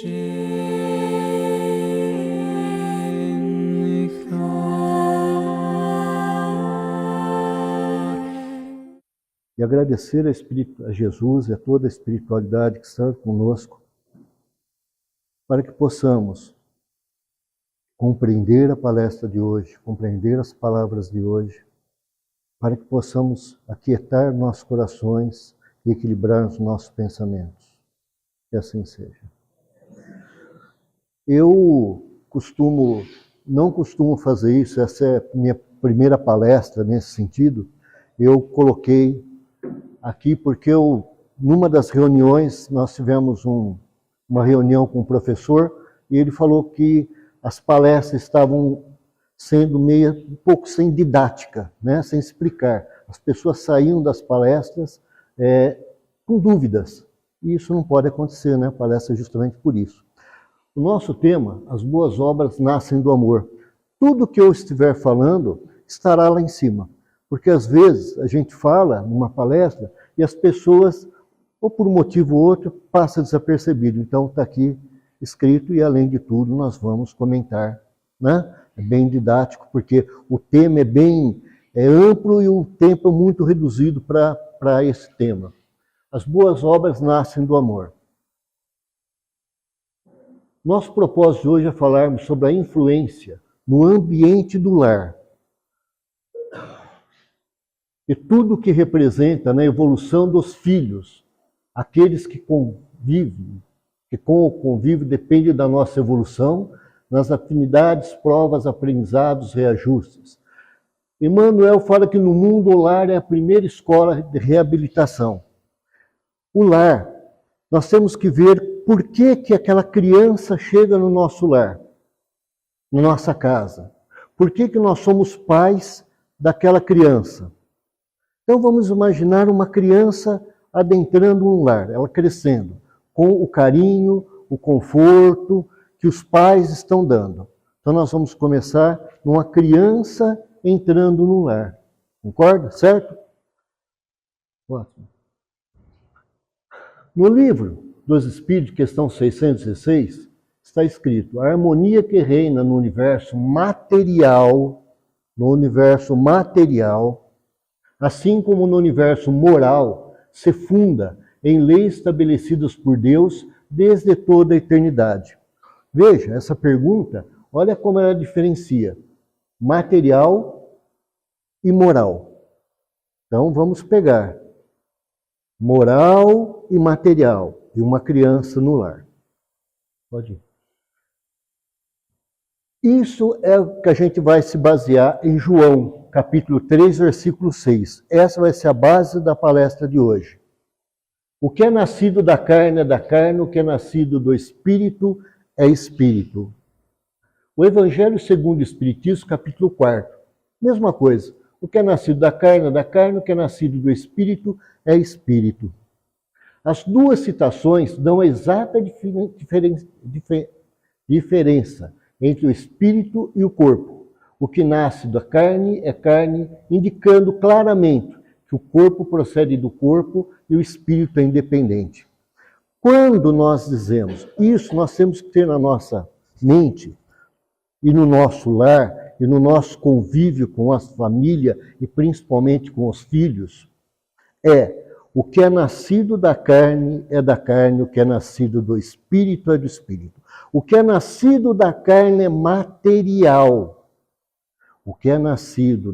E agradecer a Jesus e a toda a espiritualidade que está conosco, para que possamos compreender a palestra de hoje, compreender as palavras de hoje, para que possamos aquietar nossos corações e equilibrar os nossos pensamentos. Que assim seja. Eu não costumo fazer isso, essa é a minha primeira palestra nesse sentido. Eu coloquei aqui porque numa das reuniões, nós tivemos uma reunião com o professor e ele falou que as palestras estavam sendo um pouco sem didática, né? Sem explicar. As pessoas saíam das palestras com dúvidas. E isso não pode acontecer, né? A palestra é justamente por isso. O nosso tema, as boas obras nascem do amor. Tudo que eu estiver falando estará lá em cima. Porque às vezes a gente fala numa palestra e as pessoas, ou por um motivo ou outro, passam desapercebido. Então está aqui escrito e além de tudo nós vamos comentar, né? É bem didático porque o tema é amplo e o tempo é muito reduzido para esse tema. As boas obras nascem do amor. Nosso propósito hoje é falarmos sobre a influência no ambiente do lar. E tudo que representa na evolução dos filhos, aqueles que convivem, que com o convívio depende da nossa evolução, nas afinidades, provas, aprendizados, reajustes. Emmanuel fala que no mundo o lar é a primeira escola de reabilitação. O lar, nós temos que ver por que aquela criança chega no nosso lar, na nossa casa. Por que nós somos pais daquela criança? Então vamos imaginar uma criança adentrando um lar, ela crescendo, com o carinho, o conforto que os pais estão dando. Então nós vamos começar numa criança entrando no lar. Concorda? Certo? Ótimo. No livro dos Espíritos, questão 616, está escrito: a harmonia que reina no universo material, assim como no universo moral, se funda em leis estabelecidas por Deus desde toda a eternidade. Veja, essa pergunta, olha como ela diferencia material e moral. Então vamos pegar moral e material de uma criança no lar. Pode ir. Isso é o que a gente vai se basear em João, capítulo 3, versículo 6. Essa vai ser a base da palestra de hoje. O que é nascido da carne é da carne, o que é nascido do Espírito é Espírito. O Evangelho segundo o Espiritismo, capítulo 4. Mesma coisa. O que é nascido da carne é da carne, o que é nascido do Espírito é Espírito. As duas citações dão a exata diferença entre o espírito e o corpo. O que nasce da carne é carne, indicando claramente que o corpo procede do corpo e o espírito é independente. Quando nós dizemos isso, nós temos que ter na nossa mente e no nosso lar e no nosso convívio com a família e principalmente com os filhos, o que é nascido da carne é da carne, o que é nascido do espírito é do espírito. O que é nascido da carne é material. O que é nascido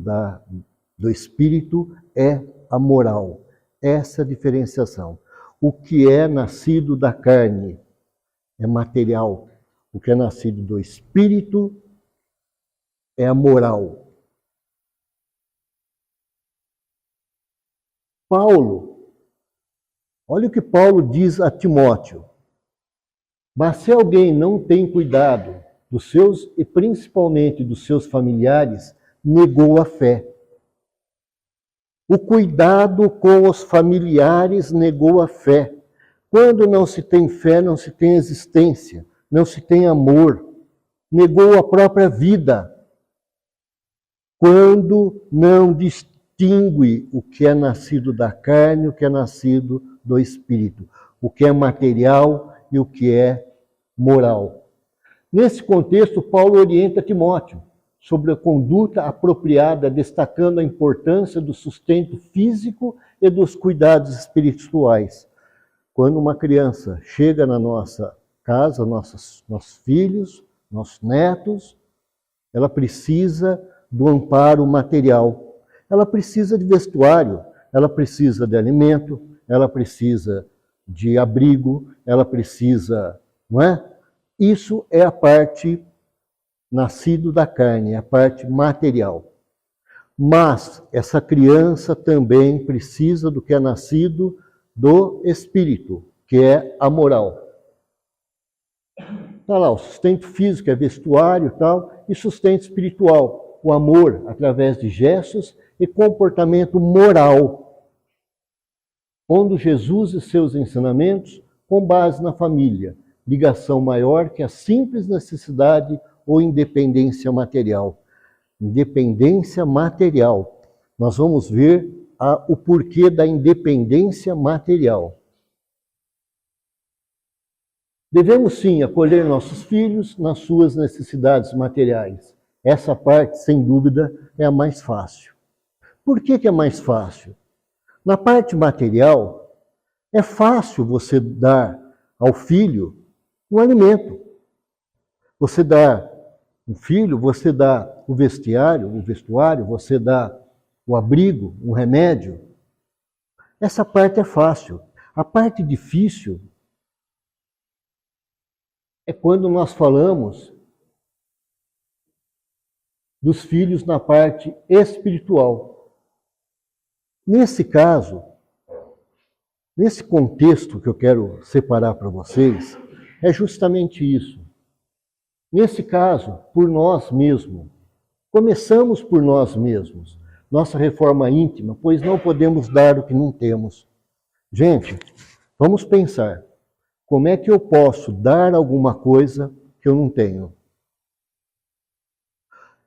do espírito é a moral. Essa é a diferenciação. O que é nascido da carne é material. O que é nascido do espírito é a moral. Paulo, olha o que Paulo diz a Timóteo. Mas se alguém não tem cuidado dos seus, e principalmente dos seus familiares, negou a fé. O cuidado com os familiares negou a fé. Quando não se tem fé, não se tem existência, não se tem amor. Negou a própria vida. Quando não distingue o que é nascido da carne, o que é nascido do espírito, o que é material e o que é moral. Nesse contexto, Paulo orienta Timóteo sobre a conduta apropriada, destacando a importância do sustento físico e dos cuidados espirituais. Quando uma criança chega na nossa casa, nossos filhos, nossos netos, ela precisa do amparo material. Ela precisa de vestuário, ela precisa de alimento, ela precisa de abrigo, ela precisa, não é? Isso é a parte nascido da carne, a parte material. Mas essa criança também precisa do que é nascido do espírito, que é a moral. Está lá, o sustento físico é vestuário e tal, e sustento espiritual, o amor através de gestos e comportamento moral, pondo Jesus e seus ensinamentos com base na família, ligação maior que a simples necessidade ou independência material. Independência material. Nós vamos ver o porquê da independência material. Devemos sim acolher nossos filhos nas suas necessidades materiais. Essa parte, sem dúvida, é a mais fácil. Por que é mais fácil? Na parte material, é fácil você dar ao filho um alimento. Você dá um filho, você dá o vestuário, você dá o abrigo, um remédio. Essa parte é fácil. A parte difícil é quando nós falamos dos filhos na parte espiritual. Nesse caso, nesse contexto que eu quero separar para vocês, é justamente isso. Nesse caso, por nós mesmos. Começamos por nós mesmos. Nossa reforma íntima, pois não podemos dar o que não temos. Gente, vamos pensar. Como é que eu posso dar alguma coisa que eu não tenho?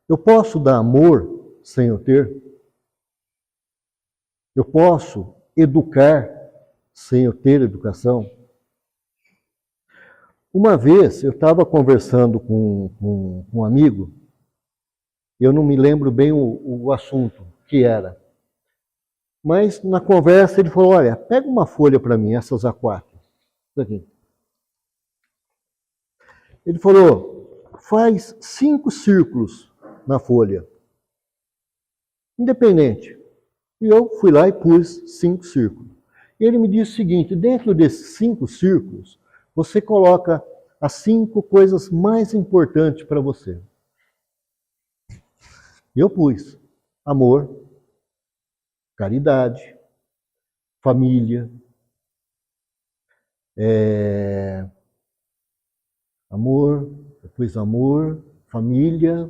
Eu posso dar amor sem eu ter? Eu posso educar sem eu ter educação? Uma vez eu estava conversando com um amigo, eu não me lembro bem o assunto que era, mas na conversa ele falou, olha, pega uma folha para mim, essas A4. Aqui. Ele falou, faz 5 círculos na folha, independente. E eu fui lá e pus 5 círculos. E ele me disse o seguinte, dentro desses 5 círculos, você coloca as 5 coisas mais importantes para você. E eu pus amor, caridade, família, eu pus amor, família,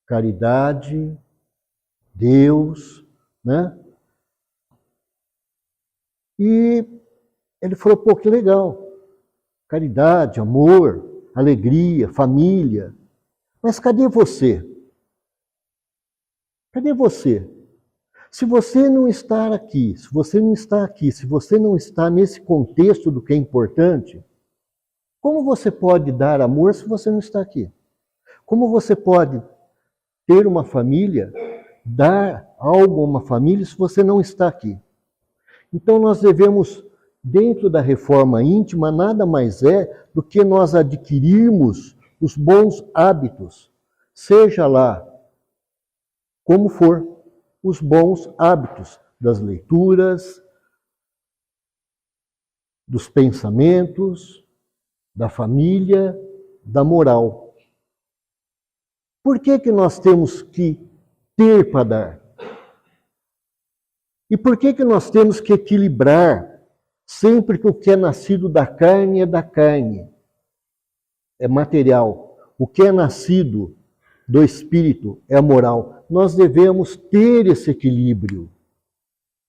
caridade, Deus, né? E ele falou, pô, que legal. Caridade, amor, alegria, família. Mas cadê você? Cadê você? Se você não está aqui, se você não está nesse contexto do que é importante, como você pode dar amor se você não está aqui? Como você pode ter uma família, dar algo a uma família se você não está aqui? Então nós devemos, dentro da reforma íntima, nada mais é do que nós adquirirmos os bons hábitos, seja lá como for, os bons hábitos das leituras, dos pensamentos, da família, da moral. Por que nós temos que ter para dar? E por que nós temos que equilibrar sempre que o que é nascido da carne é da carne, é material. O que é nascido do espírito é moral. Nós devemos ter esse equilíbrio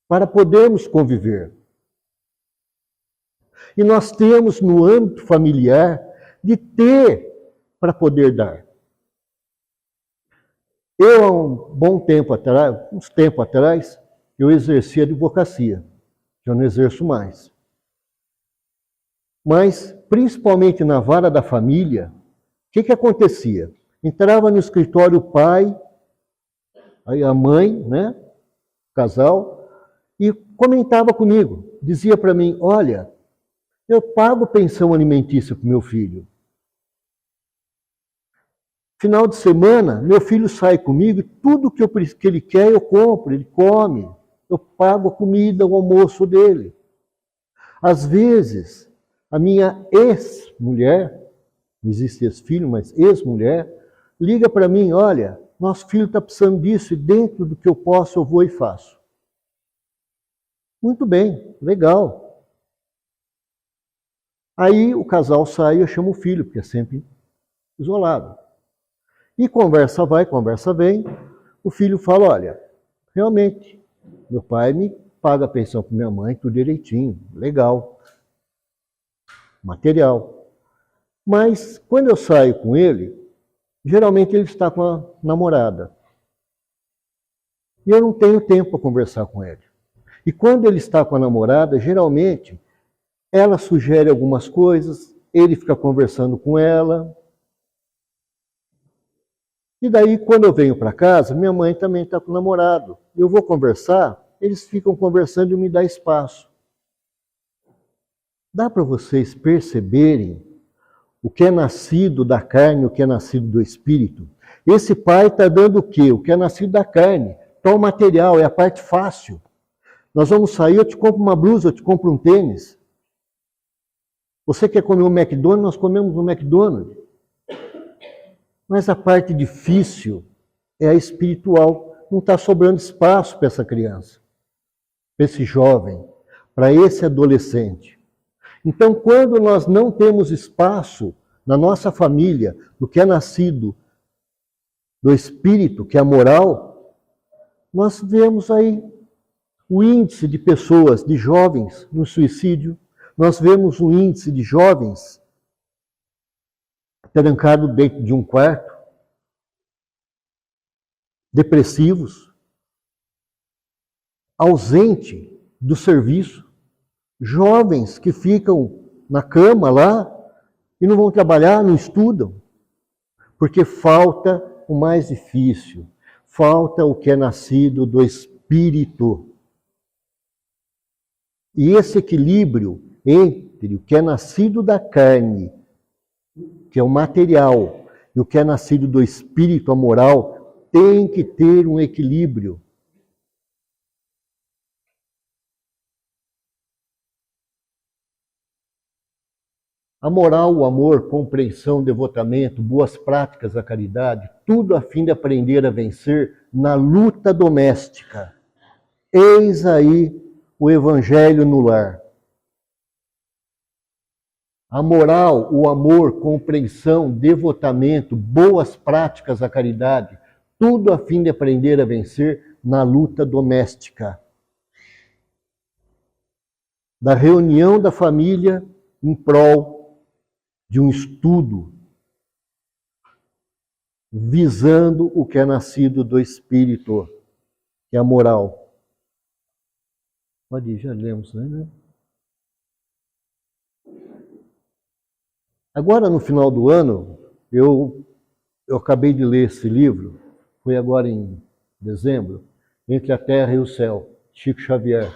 para podermos conviver. E nós temos no âmbito familiar de ter para poder dar. Eu, há uns tempo atrás, eu exerci a advocacia. Já não exerço mais. Mas, principalmente na vara da família, o que acontecia? Entrava no escritório o pai, aí a mãe, né, o casal, e comentava comigo, dizia para mim, olha, eu pago pensão alimentícia para o meu filho. Final de semana, meu filho sai comigo e tudo que ele quer eu compro, ele come. Eu pago a comida, o almoço dele. Às vezes, a minha ex-mulher, não existe ex-filho, mas ex-mulher, liga para mim, olha, nosso filho está precisando disso e dentro do que eu posso eu vou e faço. Muito bem, legal. Aí o casal sai e eu chamo o filho, porque é sempre isolado. E conversa vai, conversa vem, o filho fala, olha, realmente, meu pai me paga a pensão para minha mãe, tudo direitinho, legal, material. Mas quando eu saio com ele, geralmente ele está com a namorada. E eu não tenho tempo para conversar com ele. E quando ele está com a namorada, geralmente, ela sugere algumas coisas, ele fica conversando com ela. E daí, quando eu venho para casa, minha mãe também está com o namorado. Eu vou conversar, eles ficam conversando e me dão espaço. Dá para vocês perceberem o que é nascido da carne, o que é nascido do espírito? Esse pai está dando o quê? O que é nascido da carne. Então, o material é a parte fácil. Nós vamos sair, eu te compro uma blusa, eu te compro um tênis. Você quer comer um McDonald's, nós comemos um McDonald's. Mas a parte difícil é a espiritual. Não está sobrando espaço para essa criança, para esse jovem, para esse adolescente. Então, quando nós não temos espaço na nossa família, do que é nascido do espírito, que é a moral, nós vemos aí o índice de pessoas, de jovens no suicídio, nós vemos o índice de jovens trancado dentro de um quarto, depressivos, ausente do serviço, jovens que ficam na cama lá e não vão trabalhar, não estudam, porque falta o mais difícil, falta o que é nascido do espírito. E esse equilíbrio entre o que é nascido da carne, que é o material, e o que é nascido do espírito, a moral, tem que ter um equilíbrio. A moral, o amor, compreensão, devotamento, boas práticas, a caridade, tudo a fim de aprender a vencer na luta doméstica. Eis aí o evangelho no lar. A moral, o amor, compreensão, devotamento, boas práticas, a caridade, tudo a fim de aprender a vencer na luta doméstica. Da reunião da família em prol de um estudo, visando o que é nascido do Espírito, que é a moral. Pode ir, já lemos, né? Agora, no final do ano, eu acabei de ler esse livro, foi agora em dezembro, Entre a Terra e o Céu, Chico Xavier.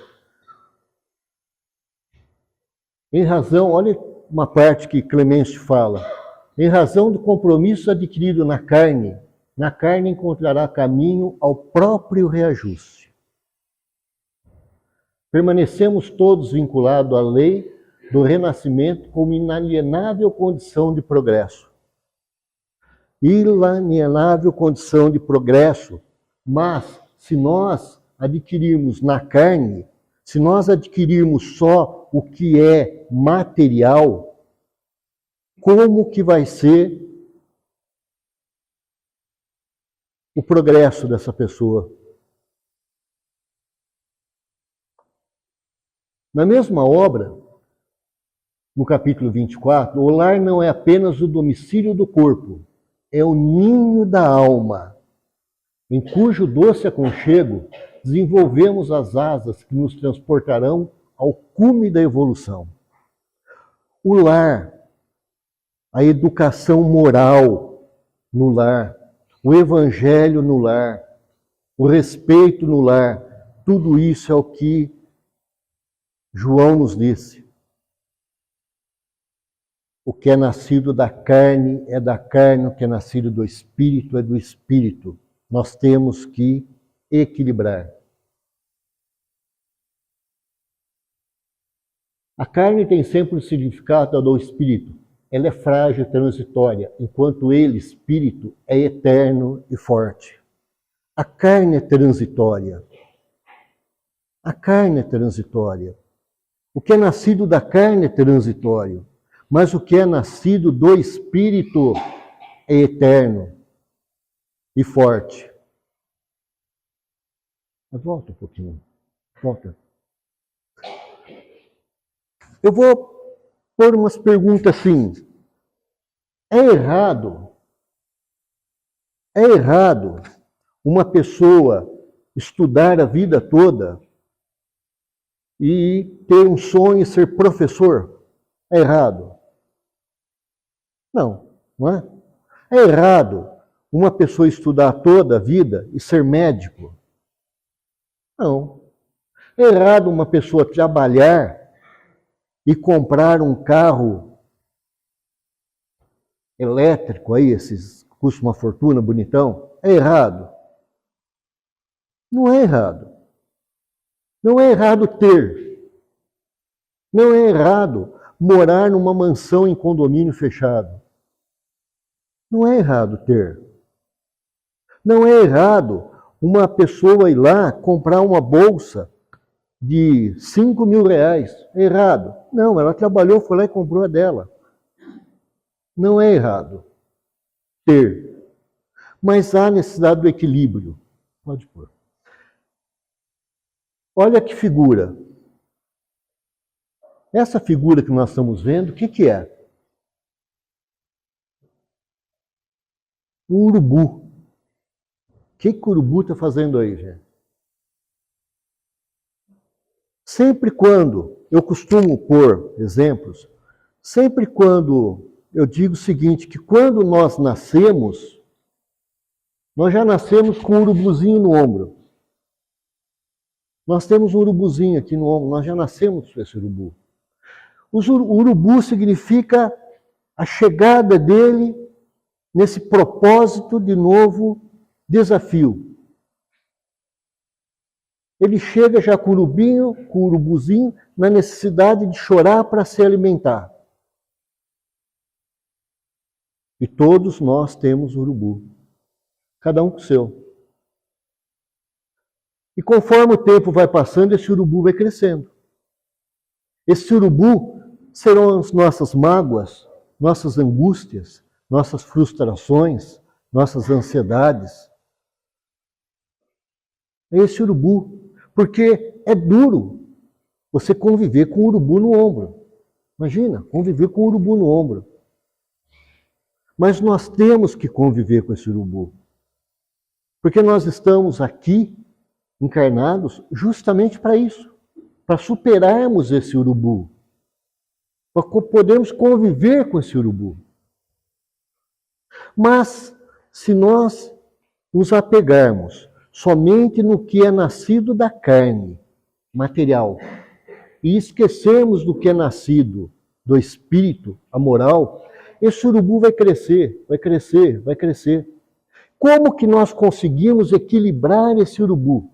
Em razão, olha uma parte que Clemêncio fala, em razão do compromisso adquirido na carne encontrará caminho ao próprio reajuste. Permanecemos todos vinculados à lei do renascimento como inalienável condição de progresso. Inalienável condição de progresso, mas se nós adquirirmos na carne, se nós adquirirmos só o que é material, como que vai ser o progresso dessa pessoa? Na mesma obra, no capítulo 24, o lar não é apenas o domicílio do corpo, é o ninho da alma, em cujo doce aconchego desenvolvemos as asas que nos transportarão ao cume da evolução. O lar, a educação moral no lar, o evangelho no lar, o respeito no lar, tudo isso é o que João nos disse. O que é nascido da carne é da carne, o que é nascido do espírito é do espírito. Nós temos que equilibrar. A carne tem sempre o significado do espírito. Ela é frágil e transitória, enquanto ele, espírito, é eterno e forte. A carne é transitória. A carne é transitória. O que é nascido da carne é transitório, mas o que é nascido do espírito é eterno e forte. Mas volta um pouquinho. Volta. Eu vou pôr umas perguntas assim. É errado uma pessoa estudar a vida toda e ter um sonho e ser professor? É errado? Não, não é? É errado uma pessoa estudar toda a vida e ser médico? Não. É errado uma pessoa trabalhar e comprar um carro elétrico aí, esses que custam uma fortuna, bonitão? É errado? Não é errado. Não é errado ter. Não é errado morar numa mansão em condomínio fechado. Não é errado ter. Não é errado uma pessoa ir lá comprar uma bolsa de R$5.000. É errado? Não, ela trabalhou, foi lá e comprou a dela. Não é errado ter. Mas há necessidade do equilíbrio. Pode pôr. Olha que figura. Essa figura que nós estamos vendo, o que é? Um urubu. O que o urubu está fazendo aí, gente? Sempre quando, eu costumo pôr exemplos, sempre quando eu digo o seguinte, que quando nós nascemos, nós já nascemos com um urubuzinho no ombro. Nós temos um urubuzinho aqui no ombro, nós já nascemos com esse urubu. O urubu significa a chegada dele nesse propósito de novo desafio. Ele chega já com o urubuzinho, na necessidade de chorar para se alimentar. E todos nós temos urubu. Cada um com o seu. E conforme o tempo vai passando, esse urubu vai crescendo. Esse urubu serão as nossas mágoas, nossas angústias, nossas frustrações, nossas ansiedades. É esse urubu. Porque é duro você conviver com o urubu no ombro. Imagina, conviver com o urubu no ombro. Mas nós temos que conviver com esse urubu. Porque nós estamos aqui, encarnados, justamente para isso. Para superarmos esse urubu. Para podermos conviver com esse urubu. Mas, se nós nos apegarmos somente no que é nascido da carne, material, e esquecermos do que é nascido do espírito, a moral, esse urubu vai crescer, vai crescer, vai crescer. Como que nós conseguimos equilibrar esse urubu?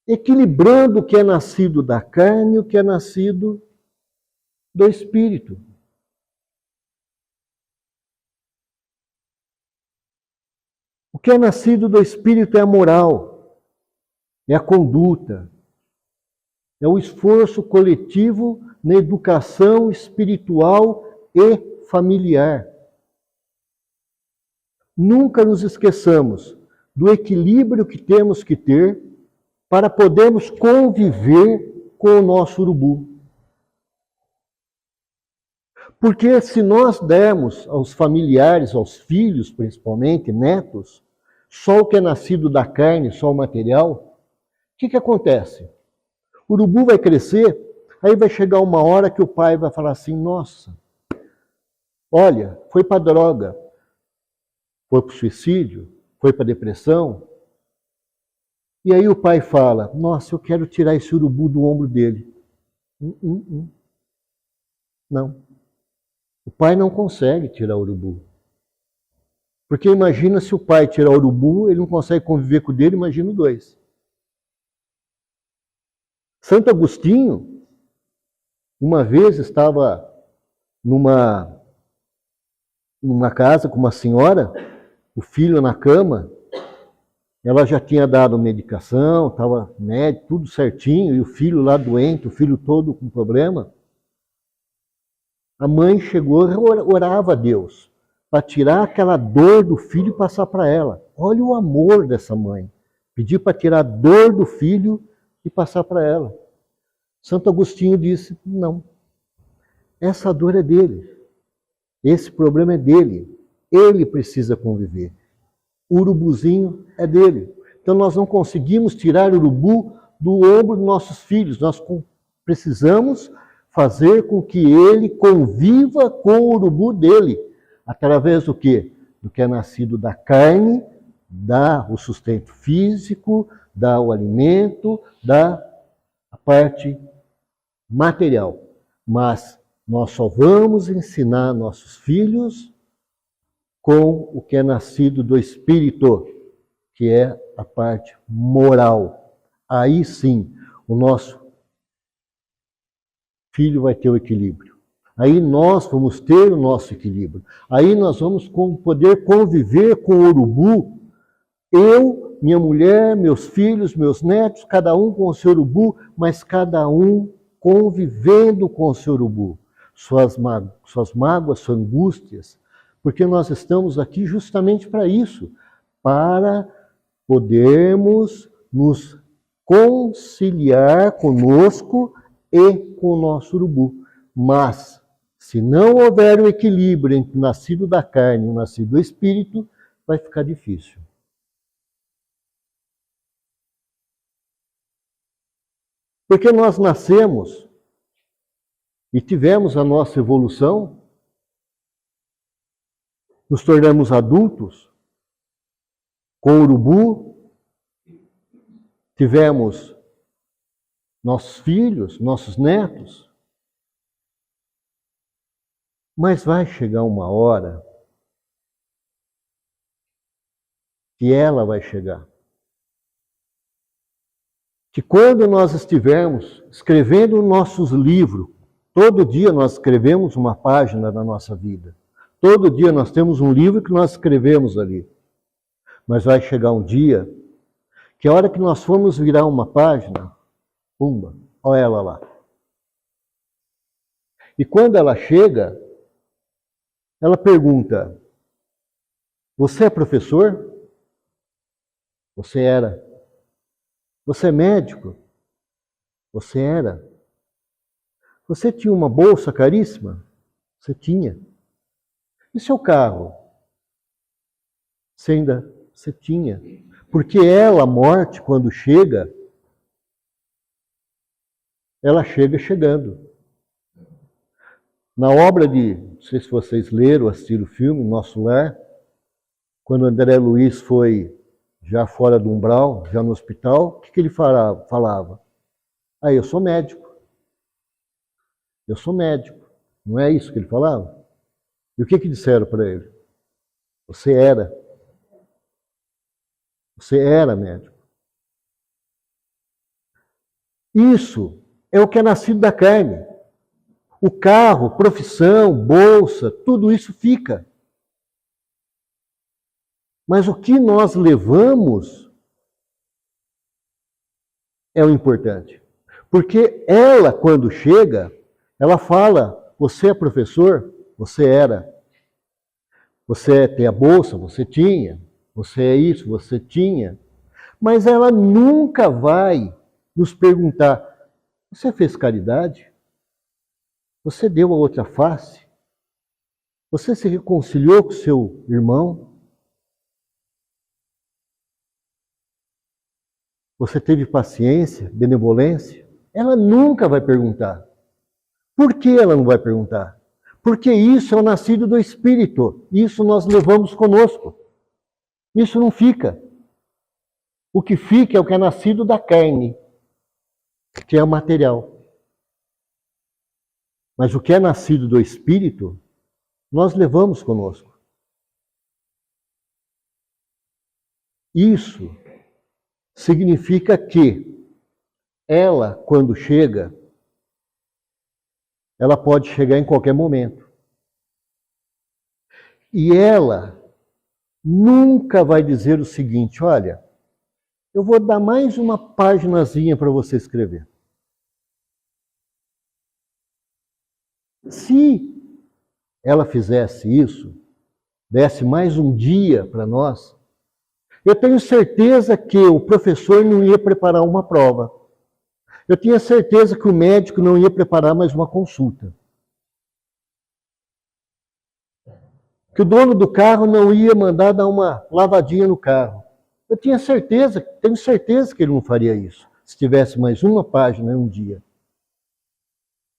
Equilibrando o que é nascido da carne e o que é nascido do espírito. O que é nascido do espírito é a moral, é a conduta, é o esforço coletivo na educação espiritual e familiar. Nunca nos esqueçamos do equilíbrio que temos que ter para podermos conviver com o nosso urubu. Porque se nós dermos aos familiares, aos filhos principalmente, netos, só o que é nascido da carne, só o material, o que acontece? O urubu vai crescer, Aí vai chegar uma hora que o pai vai falar assim, nossa, olha, foi para droga, foi para o suicídio, foi para depressão. E aí o pai fala, nossa, eu quero tirar esse urubu do ombro dele. Não. O pai não consegue tirar o urubu. Porque imagina se o pai tirar o urubu, ele não consegue conviver com o dele, imagina o dois. Santo Agostinho, uma vez estava numa casa com uma senhora, o filho na cama, ela já tinha dado medicação, estava médico, tudo certinho, e o filho lá doente, o filho todo com problema. A mãe chegou e orava a Deus para tirar aquela dor do filho e passar para ela. Olha o amor dessa mãe. Pedir para tirar a dor do filho e passar para ela. Santo Agostinho disse, não. Essa dor é dele. Esse problema é dele. Ele precisa conviver. O urubuzinho é dele. Então nós não conseguimos tirar o urubu do ombro dos nossos filhos. Nós precisamos fazer com que ele conviva com o urubu dele. Através do quê? Do que é nascido da carne, dá o sustento físico, dá o alimento, dá a parte material. Mas nós só vamos ensinar nossos filhos com o que é nascido do Espírito, que é a parte moral. Aí sim, o nosso filho vai ter o equilíbrio. Aí nós vamos ter o nosso equilíbrio. Aí nós vamos poder conviver com o urubu. Eu, minha mulher, meus filhos, meus netos, cada um com o seu urubu, mas cada um convivendo com o seu urubu. Suas mágoas, suas angústias, porque nós estamos aqui justamente para isso, para podermos nos conciliar conosco e com o nosso urubu. Mas, se não houver o equilíbrio entre o nascido da carne e o nascido do espírito, vai ficar difícil. Porque nós nascemos e tivemos a nossa evolução, nos tornamos adultos, com o urubu, tivemos nossos filhos, nossos netos, mas vai chegar uma hora que ela vai chegar. Que quando nós estivermos escrevendo nossos livros, todo dia nós escrevemos uma página da nossa vida. Todo dia nós temos um livro que nós escrevemos ali. Mas vai chegar um dia que a hora que nós formos virar uma página, pumba, olha ela lá. E quando ela chega, ela pergunta, você é professor? Você era. Você é médico? Você era. Você tinha uma bolsa caríssima? Você tinha. E seu carro? Você tinha. Porque ela, a morte, quando chega, ela chega chegando. Na obra de, não sei se vocês leram, assistiram o filme, Nosso Lar, quando André Luiz foi já fora do umbral, já no hospital, o que ele falava? Ah, eu sou médico. Eu sou médico. Não é isso que ele falava? E o que disseram para ele? Você era. Você era médico. Isso é o que é nascido da carne. O carro, profissão, bolsa, tudo isso fica. Mas o que nós levamos é o importante. Porque ela, quando chega, ela fala, você é professor? Você era. Você tem a bolsa? Você tinha. Você é isso? Você tinha. Mas ela nunca vai nos perguntar, você fez caridade? Você deu a outra face? Você se reconciliou com seu irmão? Você teve paciência, benevolência? Ela nunca vai perguntar. Por que ela não vai perguntar? Porque isso é o nascido do Espírito. Isso nós levamos conosco. Isso não fica. O que fica é o que é nascido da carne, que é o material. Mas o que é nascido do Espírito, nós levamos conosco. Isso significa que ela, quando chega, ela pode chegar em qualquer momento. E ela nunca vai dizer o seguinte: olha, eu vou dar mais uma paginazinha para você escrever. Se ela fizesse isso, desse mais um dia para nós, eu tenho certeza que o professor não ia preparar uma prova. Eu tinha certeza que o médico não ia preparar mais uma consulta. Que o dono do carro não ia mandar dar uma lavadinha no carro. Eu tinha certeza, tenho certeza que ele não faria isso. Se tivesse mais uma página em um dia.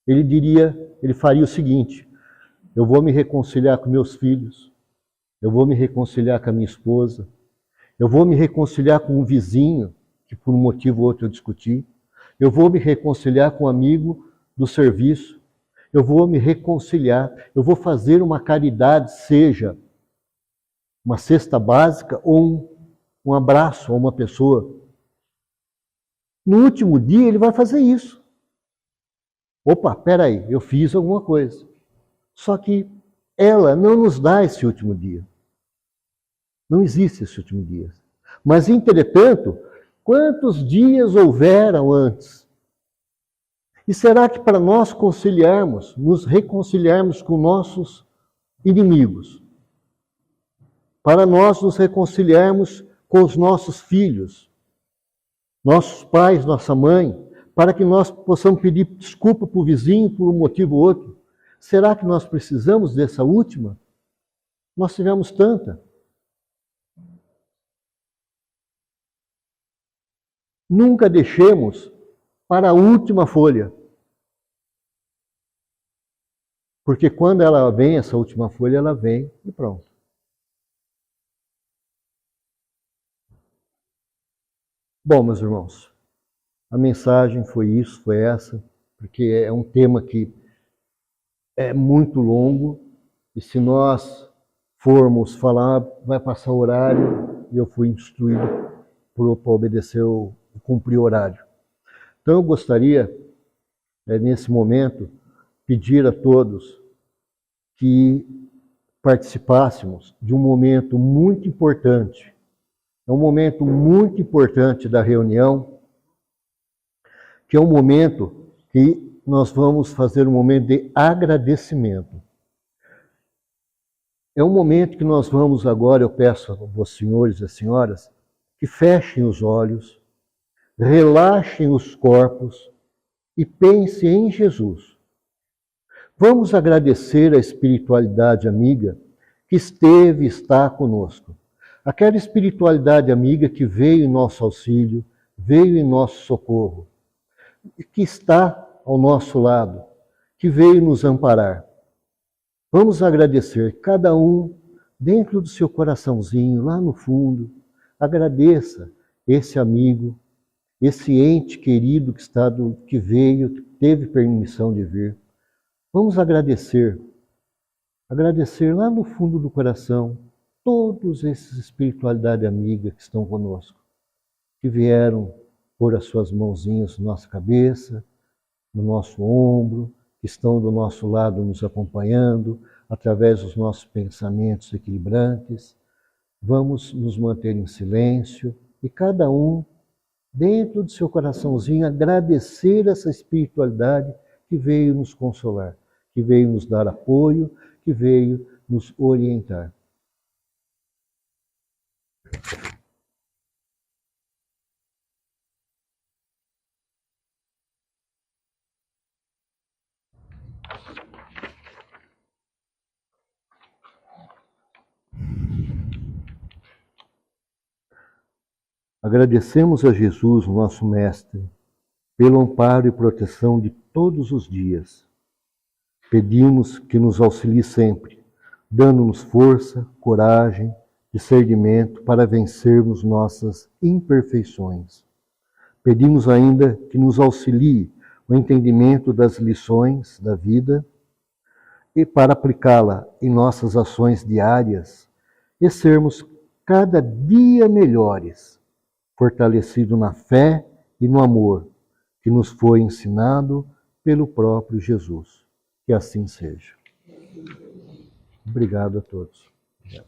Ele faria o seguinte: eu vou me reconciliar com meus filhos, eu vou me reconciliar com a minha esposa, eu vou me reconciliar com um vizinho, que por um motivo ou outro eu discuti, eu vou me reconciliar com um amigo do serviço, eu vou me reconciliar, eu vou fazer uma caridade, seja uma cesta básica ou um abraço a uma pessoa. No último dia ele vai fazer isso. Opa, peraí, eu fiz alguma coisa. Só que ela não nos dá esse último dia. Não existe esse último dia. Mas, entretanto, quantos dias houveram antes? E será que para nós conciliarmos, nos reconciliarmos com nossos inimigos, para nós nos reconciliarmos com os nossos filhos, nossos pais, nossa mãe, para que nós possamos pedir desculpa para o vizinho por um motivo ou outro, será que nós precisamos dessa última? Nós tivemos tanta. Nunca deixemos para a última folha. Porque quando ela vem, essa última folha, ela vem e pronto. Bom, meus irmãos, a mensagem foi isso, foi essa, porque é um tema que é muito longo e se nós formos falar, vai passar o horário e eu fui instruído para obedecer, cumprir o horário. Então eu gostaria, nesse momento, pedir a todos que participássemos de um momento muito importante. É um momento muito importante da reunião, que é um momento que nós vamos fazer um momento de agradecimento. É um momento que nós vamos agora, eu peço aos senhores e às senhoras, que fechem os olhos, relaxem os corpos e pensem em Jesus. Vamos agradecer a espiritualidade amiga que esteve e está conosco. Aquela espiritualidade amiga que veio em nosso auxílio, veio em nosso socorro, que está ao nosso lado, que veio nos amparar. Vamos agradecer, cada um, dentro do seu coraçãozinho, lá no fundo, agradeça esse amigo, esse ente querido que veio, que teve permissão de vir. Vamos agradecer lá no fundo do coração, todos esses espiritualidade amiga que estão conosco, que vieram pôr as suas mãozinhas na nossa cabeça, no nosso ombro, que estão do nosso lado nos acompanhando, através dos nossos pensamentos equilibrantes. Vamos nos manter em silêncio e cada um, dentro do seu coraçãozinho, agradecer essa espiritualidade que veio nos consolar, que veio nos dar apoio, que veio nos orientar. Agradecemos a Jesus, nosso Mestre, pelo amparo e proteção de todos os dias. Pedimos que nos auxilie sempre, dando-nos força, coragem, discernimento para vencermos nossas imperfeições. Pedimos ainda que nos auxilie o entendimento das lições da vida e para aplicá-la em nossas ações diárias e sermos cada dia melhores, fortalecidos na fé e no amor que nos foi ensinado pelo próprio Jesus. Que assim seja. Obrigado a todos. Obrigado.